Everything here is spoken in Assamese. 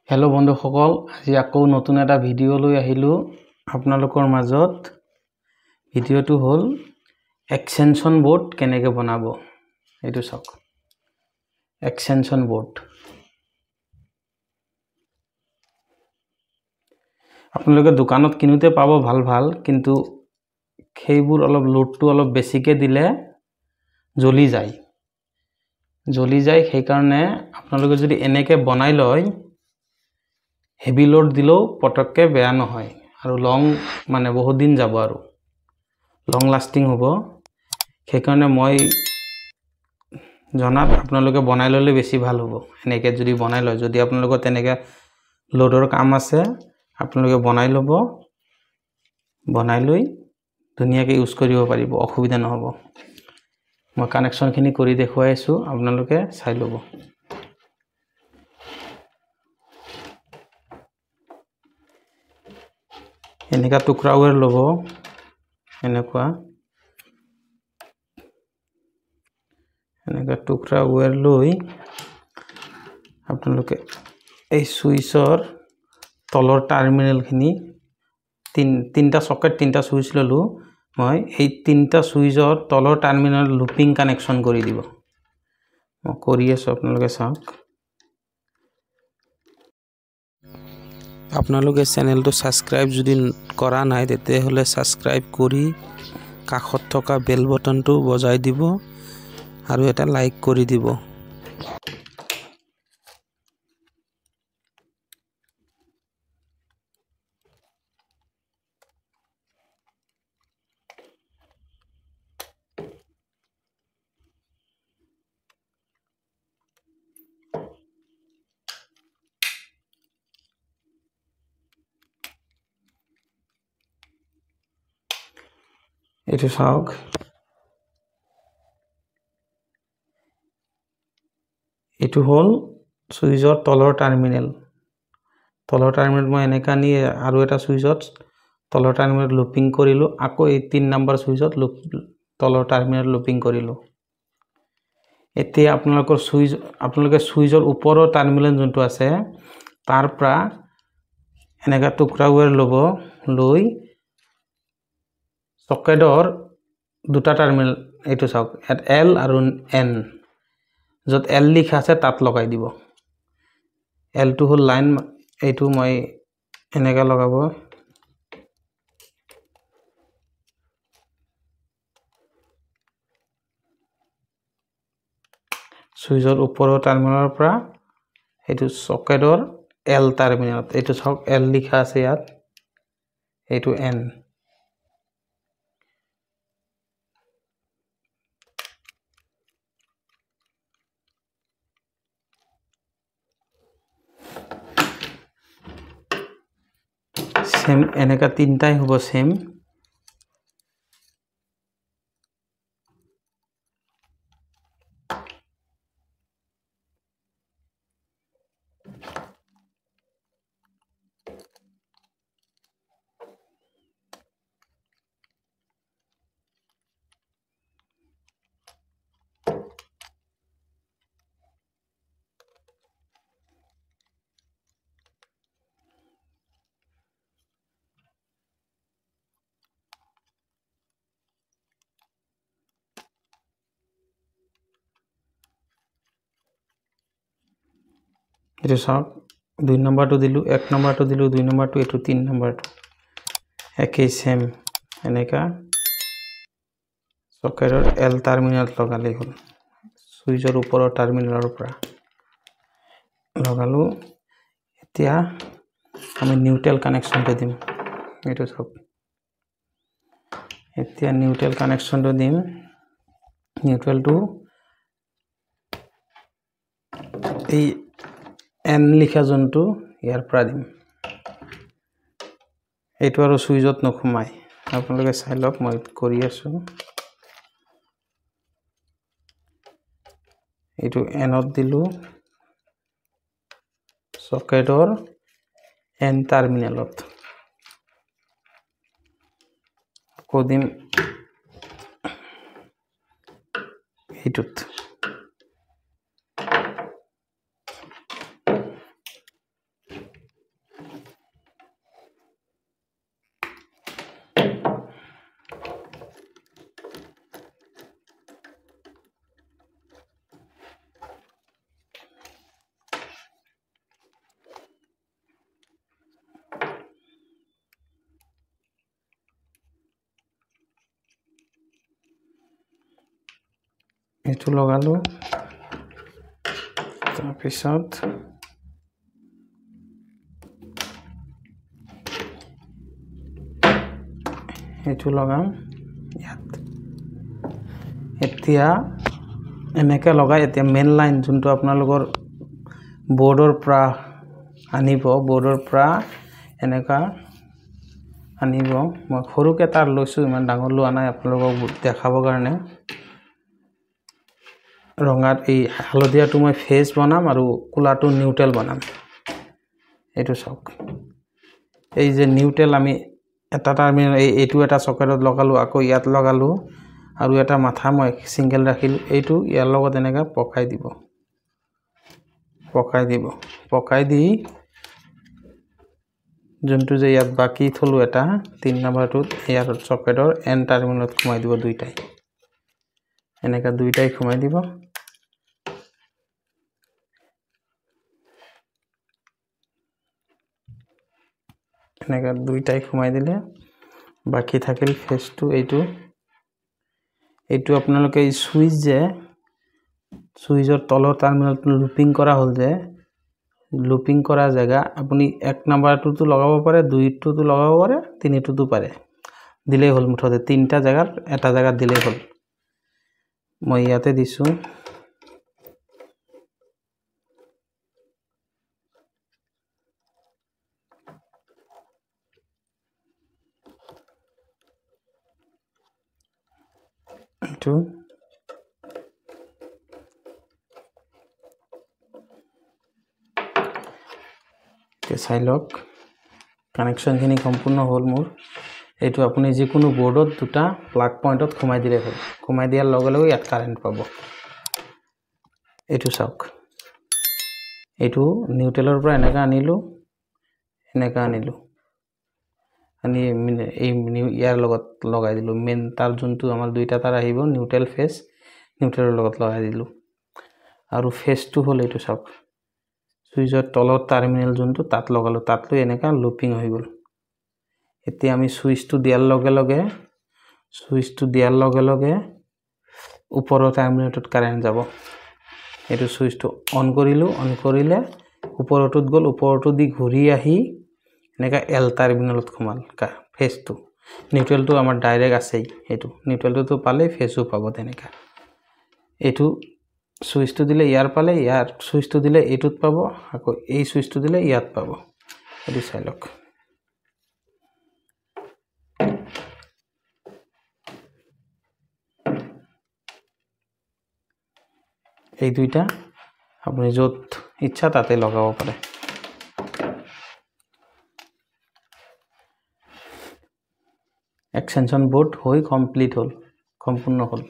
হেল্ল' বন্ধুসকল, আজি আকৌ নতুন এটা ভিডিঅ' লৈ আহিলোঁ আপোনালোকৰ মাজত। ভিডিঅ'টো হ'ল এক্সটেনশ্যন বোৰ্ড কেনেকৈ বনাব। এইটো চাওক, এক্সটেনশ্যন বোৰ্ড। আপোনালোকে দোকানত কিনোতে পাব ভাল ভাল, কিন্তু সেইবোৰ অলপ লোডটো অলপ বেছিকৈ দিলে জ্বলি যায়। সেইকাৰণে আপোনালোকে যদি এনেকৈ বনাই লয়, হেভি লোড দিলেও পটককৈ বেয়া নহয় আৰু বহুত দিন যাব আৰু লং লাষ্টিং হ'ব। সেইকাৰণে মই জনাত আপোনালোকে বনাই ল'লে বেছি ভাল হ'ব। এনেকৈ যদি বনাই লয়, যদি আপোনালোকৰ তেনেকৈ লোডৰ কাম আছে, আপোনালোকে বনাই ল'ব। বনাই লৈ ধুনীয়াকৈ ইউজ কৰিব পাৰিব, অসুবিধা নহ'ব। মই কানেকশ্যনখিনি কৰি দেখুৱাই আছোঁ, আপোনালোকে চাই ল'ব। এনেকুৱা টুকুৰা ৱায়াৰ ল'ব, এনেকুৱা টুকুৰা ৱায়াৰ লৈ আপোনালোকে এই চুইচৰ তলৰ টাৰ্মিনেলখিনি তিনিটা চকেট, তিনিটা চুইচ ল'লোঁ মই। এই তিনিটা চুইচৰ তলৰ টাৰ্মিনেল লুপিং কানেকশ্যন কৰি দিব। মই কৰি আছোঁ, আপোনালোকে চাওক। আপোনালোকে চেনেলটো ছাবস্ক্ৰাইব যদি কৰা নাই, তেতিয়াহ'লে ছাবস্ক্ৰাইব কৰি কাষত থকা বেল বটনটো বজাই দিব আৰু এটা লাইক কৰি দিব। এইটো চাওক, এইটো হ'ল চুইচৰ তলৰ টাৰ্মিনেল। মই এনেকৈ নি আৰু এটা চুইচত তলৰ টাৰ্মিনেল লুপিং কৰিলোঁ। আকৌ এই 3 নম্বৰ চুইচত তলৰ টাৰ্মিনেল লুপিং কৰিলোঁ। এতিয়া আপোনালোকে চুইচৰ ওপৰৰ টাৰ্মিনেল যোনটো আছে, তাৰ পৰা এনেকৈ টুকুৰা ৱায়াৰ ল'ব। লৈ চকেটৰ দুটা টাৰ্মিনেল, এইটো চাওক, এল আৰু এন, য'ত এল লিখা আছে তাত লগাই দিব। এলটো হ'ল লাইন, এইটো মই এনেকৈ লগাব। চুইচৰ ওপৰৰ টাৰ্মিনেলৰ পৰা এইটো চকেটৰ এল টাৰ্মিনেলত, এইটো চাওক, এল লিখা আছে ইয়াত, এইটো এন। সেম এনেকা তিনটাই হ'ব সেম। এইটো চাওক, 2 নম্বৰটো দিলোঁ, 1 নম্বৰটো দিলোঁ, 2 নম্বৰটো, এইটো 3 নম্বৰটো একেই সেম। এনেকা চকেটৰ এল টাৰ্মিনেল লগালেই হ'ল। চুইচৰ ওপৰৰ টাৰ্মিনেলৰ পৰা লগালোঁ। এতিয়া আমি নিউট্ৰেল কানেকশ্যনটো দিম। এইটো চাওক, এতিয়া নিউট্ৰেল কানেকশ্যনটো দিম। নিউট্ৰেলটো এই এন লিখা যোনটো, ইয়াৰ পৰা দিম। এইটো আৰু চুইচত নোসোমায়, আপোনালোকে চাই লওক, মই কৰি আছোঁ। এইটো এনত দিলোঁ, চকেটৰ এন টাৰ্মিনেলত। আকৌ দিম এইটোত। এইটো লগালোঁ তাৰপিছত এইটো লগাম ইয়াত এতিয়া এনেকৈ লগাই এতিয়া মেইন লাইন যোনটো আপোনালোকৰ বৰ্ডৰ পৰা আনিব বৰ্ডৰ পৰা এনেকা আনিব মই সৰুকৈ তাৰ লৈছোঁ ইমান ডাঙৰ লোৱা নাই আপোনালোকক দেখাবৰ কাৰণে ৰঙাত এই হালধীয়াটো মই ফেজ বনাম আৰু কোলাটো নিউট্ৰেল বনাম এইটো চাওক এই যে নিউট্ৰেল আমি এটা টাৰ্মিনেল এইটো এটা সকেটত লগালোঁ আকৌ ইয়াত লগালোঁ আৰু এটা মাথা মই সিঙ্গেল ৰাখিলোঁ এইটো ইয়াৰ লগত এনেকা পকাই দি যোনটো যে ইয়াত বাকি থলো এটা 3 নম্বৰটোত ইয়াৰ সকেটৰ এন টাৰ্মিনেলত ঘুমাই দিব দুইটাই এনেকা দুইটাই ঘুমাই দিব এনেকা দুইটাই ঘুমাই দিলে বাকি থাকিল ফেজটো এইটো আপোনালোকে এই সুইচ যে সুইচৰ তলৰ টাৰ্মিনেলটো লুপিং কৰা হ'ল যে লুপিং কৰা জায়গা আপুনি 1 নম্বৰটোতো লগাব পাৰে 2টোতো লগাব পাৰে 3টোতো পাৰে দিলেই হ'ল মুঠতে 3টা জায়গাত এটা জায়গাত দিলেই হ'ল মই ইয়াতে দিছো এইটো চাই লওক কানেকশনখিনি সম্পূৰ্ণ হ'ল মোৰ এইটো আপুনি যিকোনো বৰ্ডত দুটা প্লাগ পইণ্টত ঘুমাই দিলে হ'ল ঘুমাই দিয়াৰ লগে লগে ইয়াত কাৰেন্ট পাব এইটো চাওক এইটো নিউট্ৰেলৰ পৰা এনেকা আনিলো আনি এই ইয়াৰ লগত লগাই দিলো মেইন তাৰ যোনটো আমাৰ দুইটা তাৰ আহিব নিউট্ৰেল ফেজ নিউট্ৰেলৰ লগত লগাই দিলো আৰু ফেজটো হ'ল এইটো চাওক সুইচৰ তলৰ টাৰ্মিনেল যোনটো তাত লগালো তাতলৈ এনেকা লুপিং হৈ গ'ল এতিয়া আমি সুইচটো দিয়াৰ লগে লগে ওপৰৰ টাৰ্মিনেলটোত কাৰেন্ট যাব এইটো সুইচটো অন কৰিলে ওপৰটোত গ'ল ওপৰটো দি ঘূৰি আহি এনেকা এল টাৰ্মিনেলত ঘুমাল ফেজটো নিউট্ৰেলটো আমাৰ ডাইৰেক্ট আছেই এইটো নিউট্ৰেলটো পালে ফেজও পাব তেনেকা এইটো সুইচটো দিলে ইয়াৰ পালে ইয়াৰ সুইচটো দিলে এইটোত পাব আকৌ এই সুইচটো দিলে ইয়াত পাব এটো চাই লওক এই দুইটা আপুনি যত ইচ্ছা তাতে লগাব পাৰে এক্সটেনশন বোৰ্ড হই সম্পূৰ্ণ হল